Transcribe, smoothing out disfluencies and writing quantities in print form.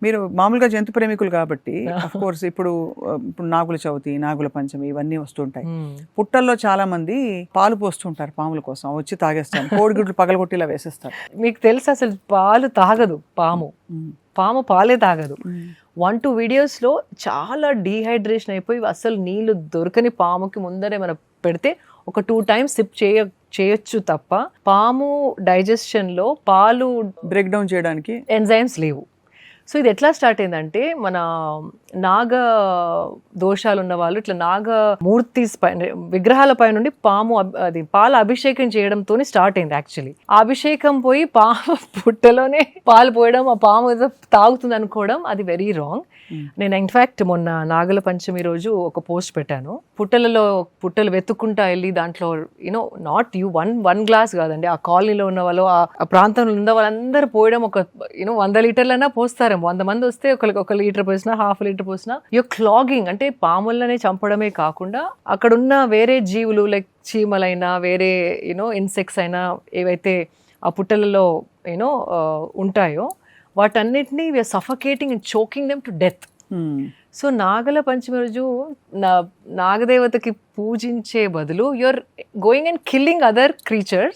మీరు మామూలుగా జంతు ప్రేమికులు కాబట్టి అఫ్ కోర్స్ ఇప్పుడు నాగుల చవితి, నాగుల పంచమి ఇవన్నీ వస్తుంటాయి. పుట్టల్లో చాలా మంది పాలు పోస్తుంటారు పాముల కోసం, వచ్చి తాగేస్తారు, కోడిగుడ్లు పగలగొట్టిలా వేసేస్తారు. మీకు తెలుసు అసలు పాలు తాగదు పాము, పాము పాలే తాగదు. 1-2 వీడియోస్లో చాలా డీహైడ్రేషన్ అయిపోయి అసలు నీళ్లు దొరకని పాముకి ముందరే మనం పెడితే ఒక 2 times సిప్ చేయొచ్చు తప్ప పాము డైజెషన్లో పాలు బ్రేక్ డౌన్ చేయడానికి ఎంజైమ్స్ లేవు. సో ఇది ఎట్లా స్టార్ట్ అయిందంటే మన నాగ దోషాలు ఉన్న వాళ్ళు ఇట్లా నాగ మూర్తి విగ్రహాల పై నుండి అది పాల అభిషేకం చేయడంతో స్టార్ట్ అయింది. యాక్చువల్లీ ఆ అభిషేకం పోయి పాము పుట్టలోనే పాలు పోయడం, ఆ పాము ఏదో తాగుతుంది అనుకోవడం, అది వెరీ రాంగ్. నేను ఇన్ఫ్యాక్ట్ మొన్న నాగుల పంచమి రోజు ఒక పోస్ట్ పెట్టాను. పుట్టలు వెతుక్కుంటా వెళ్ళి దాంట్లో you know not you one glass కాదండి, ఆ కాలనీలో ఉన్న వాళ్ళు, ఆ ప్రాంతంలో ఉన్న వాళ్ళందరూ పోయడం ఒక 100 లీటర్లైనా పోస్తారేమో. 100 మంది వస్తే ఒక లీటర్ పోసినా, ½ లీటర్ పోసినా యూర్ క్లాగింగ్. అంటే పాములనే చంపడమే కాకుండా అక్కడున్న వేరే జీవులు లైక్ చీమలైనా వేరే ఇన్సెక్ట్స్ అయినా ఏవైతే ఆ పుట్టలలో ఉంటాయో వాటన్నిటినీ we are suffocating and choking them to death. So Nagula Panchami రోజు నాగదేవతకి పూజించే బదులు you are going and killing other creatures